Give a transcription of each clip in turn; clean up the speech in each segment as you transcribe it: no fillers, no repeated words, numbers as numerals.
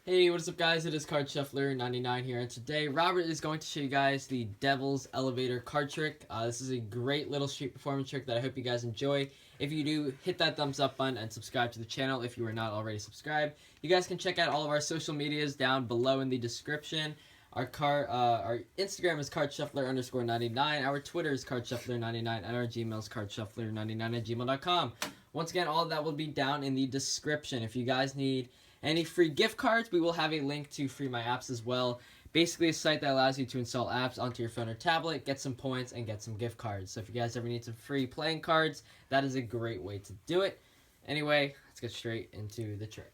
Hey, what's up guys? It is Card Shuffler 99 here, and today Robert is going to show you guys the Devil's Elevator card trick. This is a great little street performance trick that I hope you guys enjoy. If you do, hit that thumbs up button and subscribe to the channel if you are not already subscribed. You guys can check out all of our social medias down below in the description. Our Instagram is cardshuffler_99, our Twitter is cardshuffler99, and our Gmail is cardshuffler99@gmail.com. Once again, all of that will be down in the description. If you guys need any free gift cards, we will have a link to Free My Apps as well. Basically a site that allows you to install apps onto your phone or tablet, get some points, and get some gift cards. So if you guys ever need some free playing cards, that is a great way to do it. Anyway, let's get straight into the trick.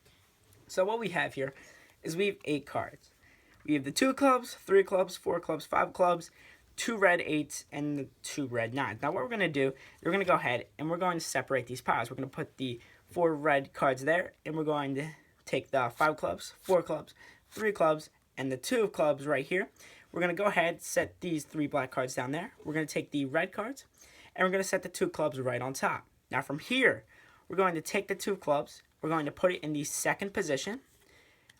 So what we have here is we have 8 cards. We have the 2 clubs, 3 clubs, 4 clubs, 5 clubs, 2 red 8s, and the 2 red 9s. Now what we're going to do, we're going to go ahead and we're going to separate these piles. We're going to put the 4 red cards there, and we're going to take the 5 clubs, 4 clubs, 3 clubs, and the 2 clubs right here. We're going to go ahead, set these 3 black cards down there. We're going to take the red cards, and we're going to set the 2 clubs right on top. Now from here, we're going to take the 2 clubs, we're going to put it in the second position.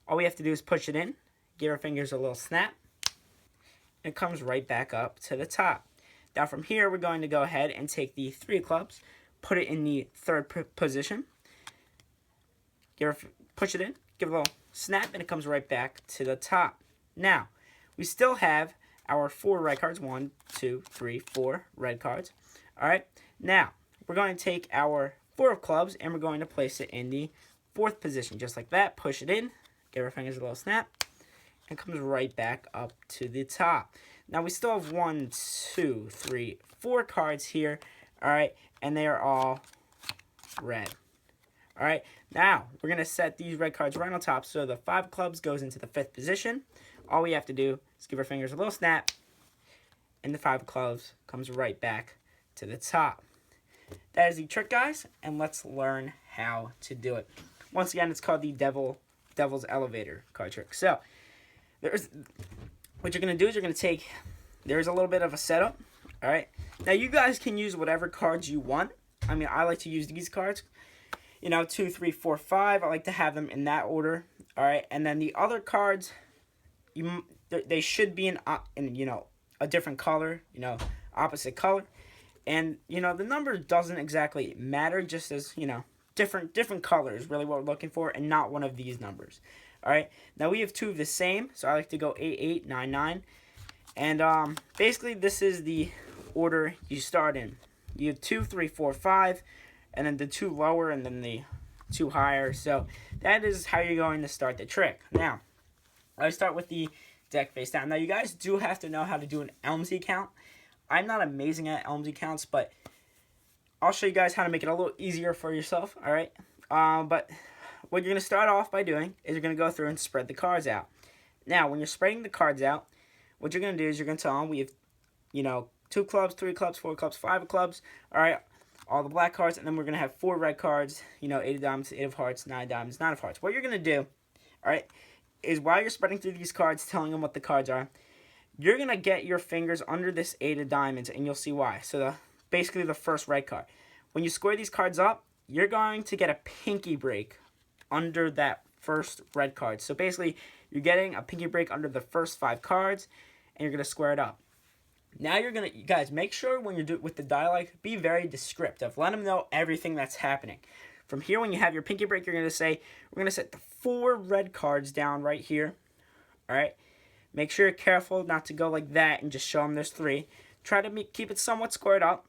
All we have to do is push it in, give our fingers a little snap, and it comes right back up to the top. Now from here, we're going to go ahead and take the 3 clubs, put it in the third position, push it in, give it a little snap, and it comes right back to the top. Now, we still have our 4 red cards. 1, 2, 3, 4 red cards. Alright, now, we're going to take our 4 of clubs, and we're going to place it in the 4th position, just like that. Push it in, give our fingers a little snap, and it comes right back up to the top. Now, we still have 1, 2, 3, 4 cards here, alright, and they are all red. Alright, now we're going to set these red cards right on top, so the 5 clubs goes into the 5th position. All we have to do is give our fingers a little snap, and the 5 clubs comes right back to the top. That is the trick, guys, and let's learn how to do it. Once again, it's called the Devil's Elevator card trick. So, what you're going to do is you're going to take, there's a little bit of a setup, alright? Now, you guys can use whatever cards you want. I mean, I like to use these cards. 2, 3, 4, 5. I like to have them in that order. All right, and then the other cards, they should be in a different color. Opposite color, and the number doesn't exactly matter. Just as different colors, really what we're looking for, and not one of these numbers. All right. Now we have 2 of the same, so I like to go 8, 8, 9, 9, and basically this is the order you start in. You have 2, 3, 4, 5. And then the 2 lower, and then the 2 higher. So that is how you're going to start the trick. Now, I start with the deck face down. Now, you guys do have to know how to do an Elmsy count. I'm not amazing at Elmsy counts, but I'll show you guys how to make it a little easier for yourself, all right? But what you're going to start off by doing is you're going to go through and spread the cards out. Now, when you're spreading the cards out, what you're going to do is you're going to tell them we have, 2 clubs, 3 clubs, 4 clubs, 5 clubs, all right? All the black cards, and then we're going to have 4 red cards, 8 of diamonds, 8 of hearts, 9 diamonds, 9 of hearts. What you're going to do, all right, is while you're spreading through these cards, telling them what the cards are, you're going to get your fingers under this 8 of diamonds, and you'll see why. So basically the first red card. When you square these cards up, you're going to get a pinky break under that first red card. So basically, you're getting a pinky break under the first 5 cards, and you're going to square it up. Now you guys, make sure when you do with the dialogue, be very descriptive. Let them know everything that's happening. From here, when you have your pinky break, you're going to say, we're going to set the 4 red cards down right here. All right. Make sure you're careful not to go like that and just show them there's 3. Try to keep it somewhat squared up.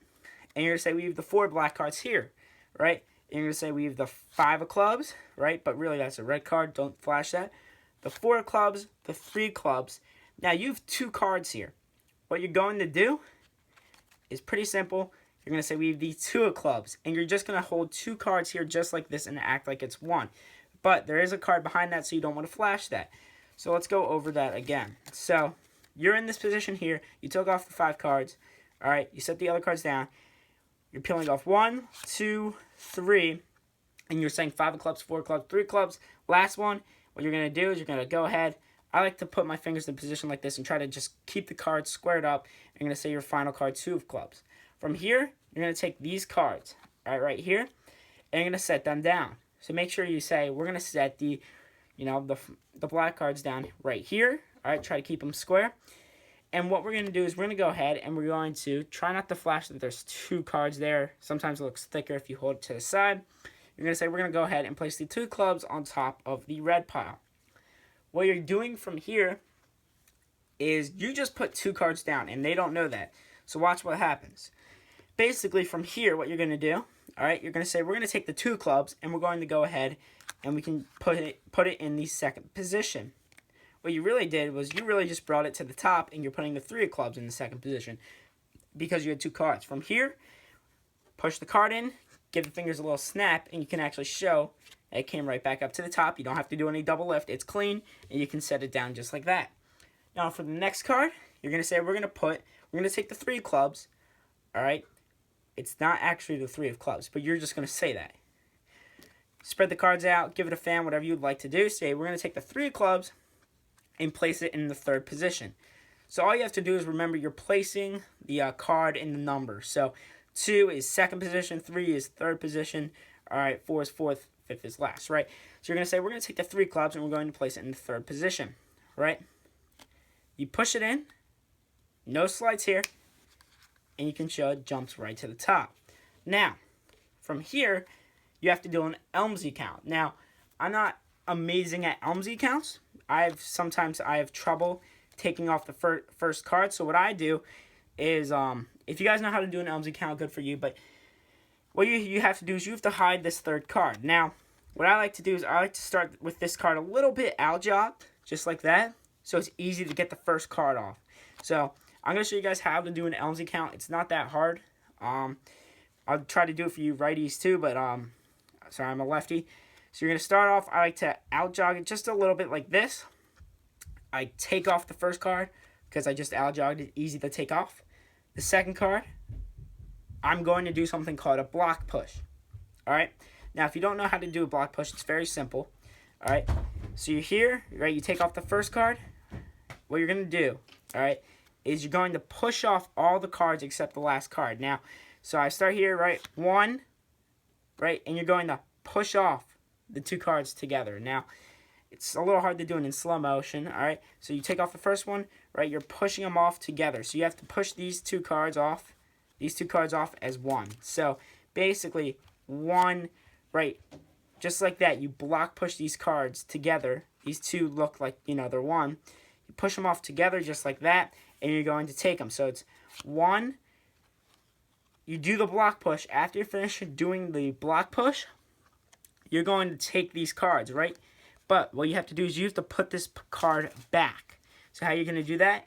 And you're going to say we have the 4 black cards here. Right. And you're going to say we have the 5 of clubs. Right. But really, that's a red card. Don't flash that. The 4 of clubs, the 3 clubs. Now, you have 2 cards here. What you're going to do is pretty simple. You're going to say we have the 2 of clubs. And you're just going to hold 2 cards here just like this and act like it's 1. But there is a card behind that, so you don't want to flash that. So let's go over that again. So you're in this position here. You took off the 5 cards. All right. You set the other cards down. You're peeling off 1, 2, 3. And you're saying 5 of clubs, 4 of clubs, 3 clubs. Last one. What you're going to do is you're going to go ahead. I like to put my fingers in a position like this and try to just keep the cards squared up. I'm going to say your final card, 2 of clubs. From here, you're going to take these cards, right here, and you're going to set them down. So make sure you say, we're going to set the you know, the black cards down right here. All right, try to keep them square. And what we're going to do is we're going to go ahead and we're going to try not to flash that there's 2 cards there. Sometimes it looks thicker if you hold it to the side. You're going to say we're going to go ahead and place the 2 clubs on top of the red pile. What you're doing from here is you just put 2 cards down, and they don't know that. So watch what happens. Basically, from here, what you're going to do, all right, you're going to say we're going to take the 2 clubs, and we're going to go ahead and we can put it in the second position. What you really did was you really just brought it to the top, and you're putting the 3 of clubs in the second position because you had 2 cards. From here, push the card in, give the fingers a little snap, and you can actually show that it came right back up to the top. You don't have to do any double lift. It's clean, and you can set it down just like that. Now, for the next card, you're going to say we're going to take the 3 clubs, all right? It's not actually the 3 of clubs, but you're just going to say that. Spread the cards out, give it a fan, whatever you'd like to do. Say we're going to take the 3 of clubs and place it in the third position. So all you have to do is remember you're placing the card in the number. So 2 is second position, 3 is third position, all right, 4 is fourth, 5th is last, right? So you're going to say we're going to take the 3 clubs and we're going to place it in the third position, right? You push it in, no slides here, and you can show it jumps right to the top. Now, from here, you have to do an Elmsy count. Now, I'm not amazing at Elmsy counts. Sometimes I have trouble taking off the first card. So what I do is, if you guys know how to do an Elmsy count, good for you. But what you have to do is you have to hide this 3rd card. Now, what I like to do is I like to start with this card a little bit out-jogged, just like that. So it's easy to get the first card off. So I'm going to show you guys how to do an Elmsy count. It's not that hard. I'll try to do it for you righties too, but sorry, I'm a lefty. So you're going to start off, I like to out-jog it just a little bit like this. I take off the first card because I just out-jogged it, easy to take off. The second card, I'm going to do something called a block push. All right? Now, if you don't know how to do a block push, it's very simple. All right? So you're here, right? You take off the first card. What you're going to do, all right, is you're going to push off all the cards except the last card. Now, so I start here, right? 1, right? And you're going to push off the 2 cards together. Now, it's a little hard to do it in slow motion, all right? So you take off the first one, right? You're pushing them off together. So you have to push these 2 cards off as one. So basically, 1, right, just like that, you block push these cards together. These 2 look like, you know, they're 1. You push them off together just like that, and you're going to take them. So it's 1. You do the block push. After you finish doing the block push, you're going to take these cards, right? But what you have to do is you have to put this card back. So how you're going to do that?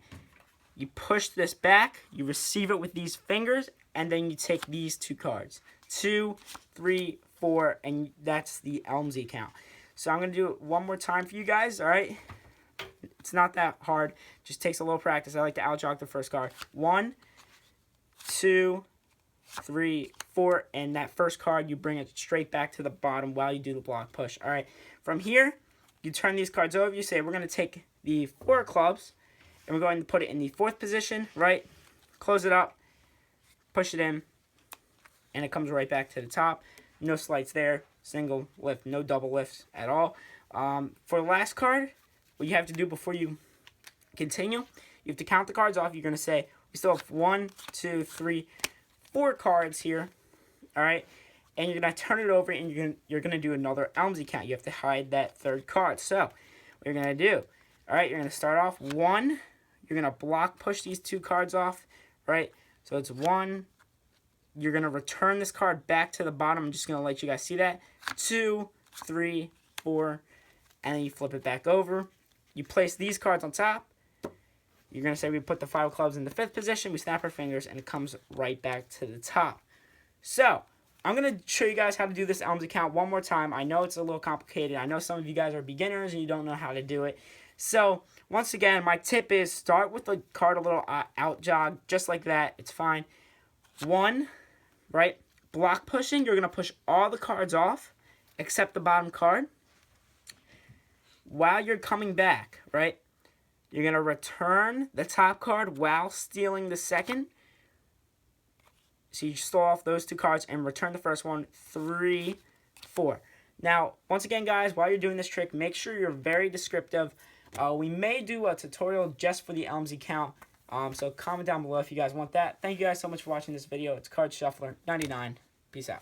You push this back, you receive it with these fingers, and then you take these 2 cards. 2, 3, 4, and that's the Elmsy count. So I'm going to do it one more time for you guys, all right? It's not that hard. Just takes a little practice. I like to out-jog the first card. 1, 2, 3, 4, and that first card, you bring it straight back to the bottom while you do the block push. All right, from here, you turn these cards over. You say, we're going to take the 4 clubs, and we're going to put it in the 4th position, right? Close it up, push it in, and it comes right back to the top. No slides there, single lift, no double lifts at all. For the last card, what you have to do before you continue, you have to count the cards off. You're going to say, we still have 1, 2, 3, 4 cards here, all right? And you're going to turn it over, and you're gonna do another Elmsy count. You have to hide that 3rd card. So what you're going to do, all right, you're going to start off 1. You're going to block push these 2 cards off, right? So it's 1. You're going to return this card back to the bottom. I'm just going to let you guys see that. 2, 3, 4, and then you flip it back over. You place these cards on top. You're going to say we put the 5 clubs in the 5th position. We snap our fingers, and it comes right back to the top. So I'm going to show you guys how to do this Elmsy count one more time. I know it's a little complicated. I know some of you guys are beginners and you don't know how to do it. So once again, my tip is start with the card a little out jog, just like that. It's fine. 1, right? Block pushing. You're going to push all the cards off except the bottom card. While you're coming back, right? You're going to return the top card while stealing the second. So you stole off those 2 cards and return the first one. 3, 4. Now, once again, guys, while you're doing this trick, make sure you're very descriptive. We may do a tutorial just for the Elmsy count. So comment down below if you guys want that. Thank you guys so much for watching this video. It's Card Shuffler 99. Peace out.